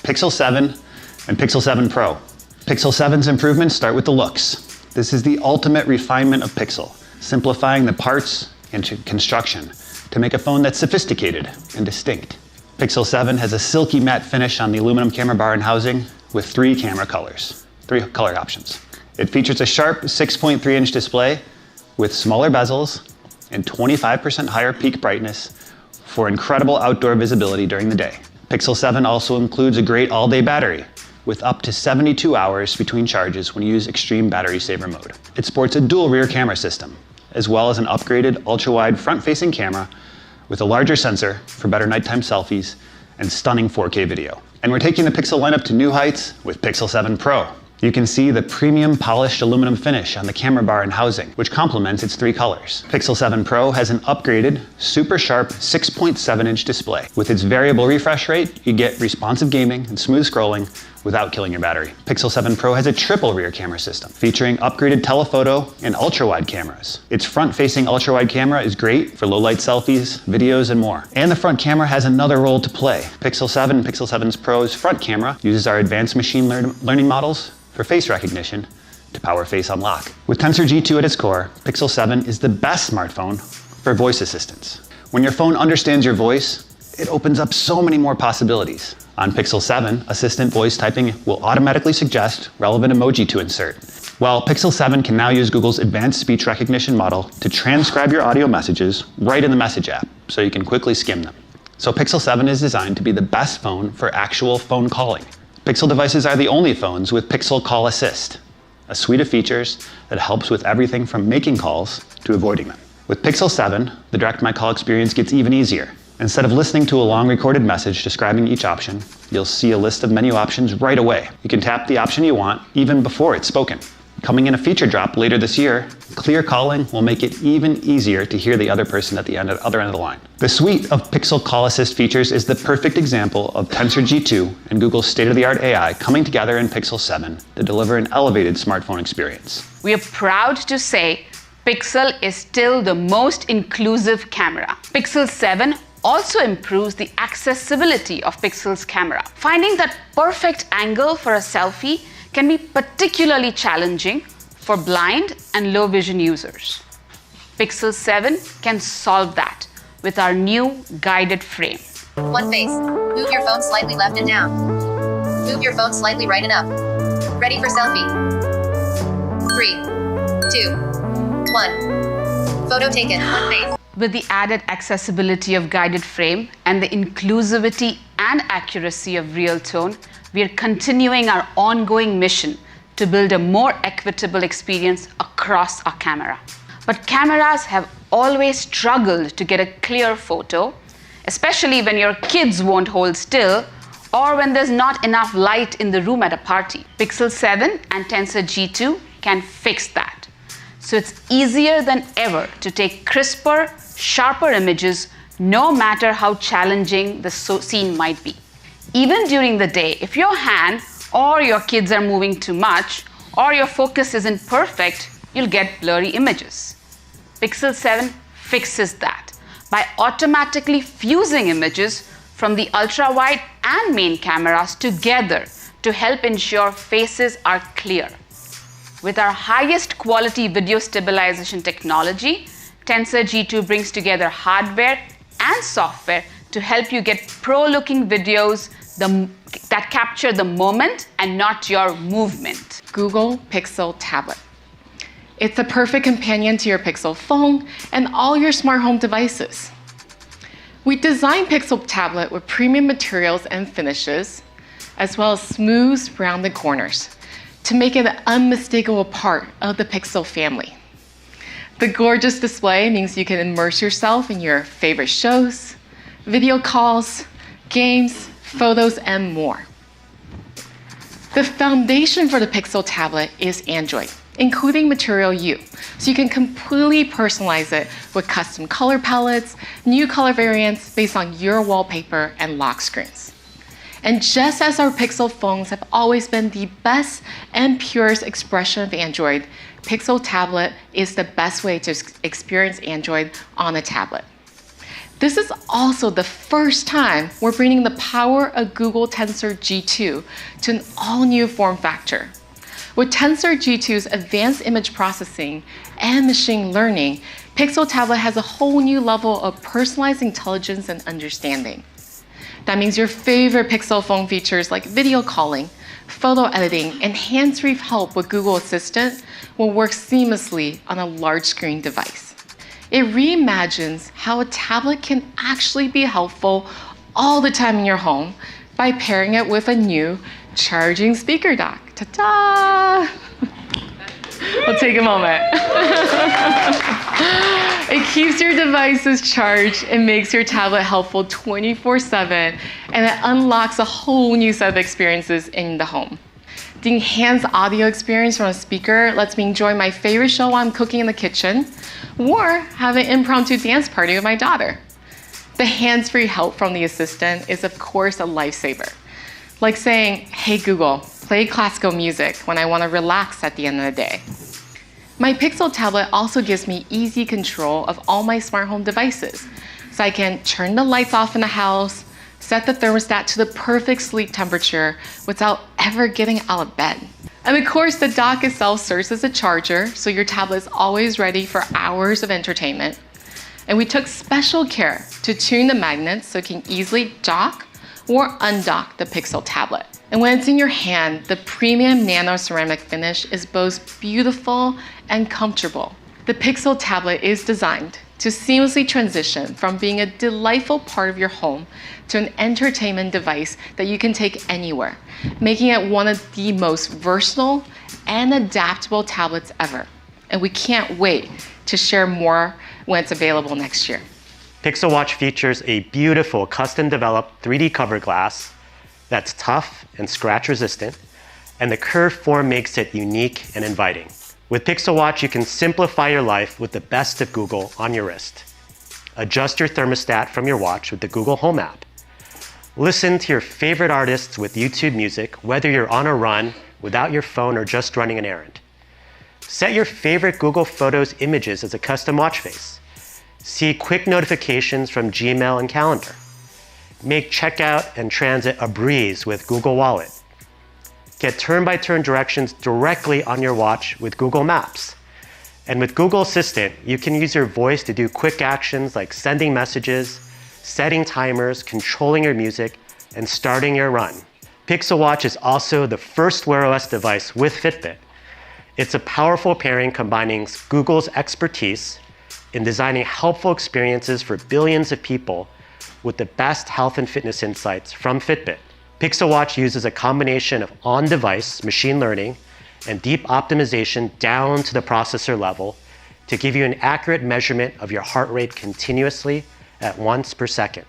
Pixel 7 and Pixel 7 Pro. Pixel 7's improvements start with the looks. This is the ultimate refinement of Pixel, simplifying the parts and construction to make a phone that's sophisticated and distinct. Pixel 7 has a silky matte finish on the aluminum camera bar and housing with three color options. It features a sharp 6.3-inch display with smaller bezels and 25% higher peak brightness for incredible outdoor visibility during the day. Pixel 7 also includes a great all-day battery with up to 72 hours between charges when you use extreme battery saver mode. It sports a dual rear camera system, as well as an upgraded ultra-wide front-facing camera with a larger sensor for better nighttime selfies and stunning 4K video. And we're taking the Pixel lineup to new heights with Pixel 7 Pro. You can see the premium polished aluminum finish on the camera bar and housing, which complements its three colors. Pixel 7 Pro has an upgraded, super sharp 6.7-inch display. With its variable refresh rate, you get responsive gaming and smooth scrolling without killing your battery. Pixel 7 Pro has a triple rear camera system, featuring upgraded telephoto and ultra-wide cameras. Its front-facing ultra-wide camera is great for low-light selfies, videos, and more. And the front camera has another role to play. Pixel 7 and Pixel 7 Pro's front camera uses our advanced machine learning models for face recognition to power face unlock. With Tensor G2 at its core, Pixel 7 is the best smartphone for voice assistance. When your phone understands your voice, it opens up so many more possibilities. On Pixel 7, assistant voice typing will automatically suggest relevant emoji to insert, while Pixel 7 can now use Google's advanced speech recognition model to transcribe your audio messages right in the Message app, so you can quickly skim them. So Pixel 7 is designed to be the best phone for actual phone calling. Pixel devices are the only phones with Pixel Call Assist, a suite of features that helps with everything from making calls to avoiding them. With Pixel 7, the Direct My Call experience gets even easier. Instead of listening to a long recorded message describing each option, you'll see a list of menu options right away. You can tap the option you want even before it's spoken. Coming in a feature drop later this year, clear calling will make it even easier to hear the other person at the other end of the line. The suite of Pixel Call Assist features is the perfect example of Tensor G2 and Google's state-of-the-art AI coming together in Pixel 7 to deliver an elevated smartphone experience. We are proud to say Pixel is still the most inclusive camera. Pixel 7 also improves the accessibility of Pixel's camera. Finding that perfect angle for a selfie can be particularly challenging for blind and low vision users. Pixel 7 can solve that with our new guided frame. One face. Move your phone slightly left and down. Move your phone slightly right and up. Ready for selfie. 3, 2, 1. Photo taken. One face. With the added accessibility of guided frame and the inclusivity and accuracy of real tone, we are continuing our ongoing mission to build a more equitable experience across our camera. But cameras have always struggled to get a clear photo, especially when your kids won't hold still or when there's not enough light in the room at a party. Pixel 7 and Tensor G2 can fix that. So it's easier than ever to take crisper, sharper images, no matter how challenging the scene might be. Even during the day, if your hand or your kids are moving too much or your focus isn't perfect, you'll get blurry images. Pixel 7 fixes that by automatically fusing images from the ultra-wide and main cameras together to help ensure faces are clear. With our highest quality video stabilization technology, Tensor G2 brings together hardware and software to help you get pro-looking videos that capture the moment and not your movement. Google Pixel Tablet. It's a perfect companion to your Pixel phone and all your smart home devices. We designed Pixel Tablet with premium materials and finishes, as well as smooth, rounded corners, to make it an unmistakable part of the Pixel family. The gorgeous display means you can immerse yourself in your favorite shows, video calls, games, photos, and more. The foundation for the Pixel tablet is Android, including Material U, so you can completely personalize it with custom color palettes, new color variants based on your wallpaper and lock screens. And just as our Pixel phones have always been the best and purest expression of Android, Pixel Tablet is the best way to experience Android on a tablet. This is also the first time we're bringing the power of Google Tensor G2 to an all-new form factor. With Tensor G2's advanced image processing and machine learning, Pixel Tablet has a whole new level of personalized intelligence and understanding. That means your favorite Pixel phone features like video calling, photo editing, and hands-free help with Google Assistant will work seamlessly on a large screen device. It reimagines how a tablet can actually be helpful all the time in your home by pairing it with a new charging speaker dock. Ta-da! We'll take a moment. It keeps your devices charged and makes your tablet helpful 24/7, and it unlocks a whole new set of experiences in the home. The enhanced audio experience from a speaker lets me enjoy my favorite show while I'm cooking in the kitchen, or have an impromptu dance party with my daughter. The hands-free help from the assistant is of course a lifesaver. Like saying, "Hey Google, play classical music" when I want to relax at the end of the day. My Pixel tablet also gives me easy control of all my smart home devices, so I can turn the lights off in the house, set the thermostat to the perfect sleep temperature without ever getting out of bed. And of course, the dock itself serves as a charger, so your tablet is always ready for hours of entertainment. And we took special care to tune the magnets so it can easily dock or undock the Pixel tablet. And when it's in your hand, the premium nano ceramic finish is both beautiful and comfortable. The Pixel tablet is designed to seamlessly transition from being a delightful part of your home to an entertainment device that you can take anywhere, making it one of the most versatile and adaptable tablets ever. And we can't wait to share more when it's available next year. Pixel Watch features a beautiful custom-developed 3D cover glass that's tough and scratch-resistant, and the curved form makes it unique and inviting. With Pixel Watch, you can simplify your life with the best of Google on your wrist. Adjust your thermostat from your watch with the Google Home app. Listen to your favorite artists with YouTube Music, whether you're on a run, without your phone, or just running an errand. Set your favorite Google Photos images as a custom watch face. See quick notifications from Gmail and Calendar. Make checkout and transit a breeze with Google Wallet. Get turn-by-turn directions directly on your watch with Google Maps. And with Google Assistant, you can use your voice to do quick actions like sending messages, setting timers, controlling your music, and starting your run. Pixel Watch is also the first Wear OS device with Fitbit. It's a powerful pairing combining Google's expertise in designing helpful experiences for billions of people with the best health and fitness insights from Fitbit. Pixel Watch uses a combination of on-device machine learning and deep optimization down to the processor level to give you an accurate measurement of your heart rate continuously at once per second.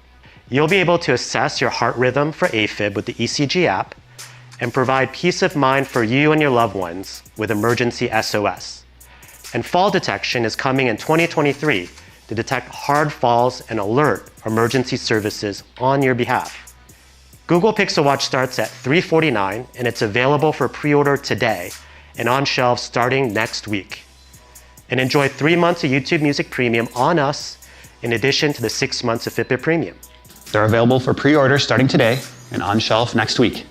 You'll be able to assess your heart rhythm for AFib with the ECG app and provide peace of mind for you and your loved ones with emergency SOS. And fall detection is coming in 2023 to detect hard falls and alert emergency services on your behalf. Google Pixel Watch starts at $349 and it's available for pre-order today and on shelves starting next week. And enjoy 3 months of YouTube Music Premium on us in addition to the 6 months of Fitbit Premium. They're available for pre-order starting today and on shelf next week.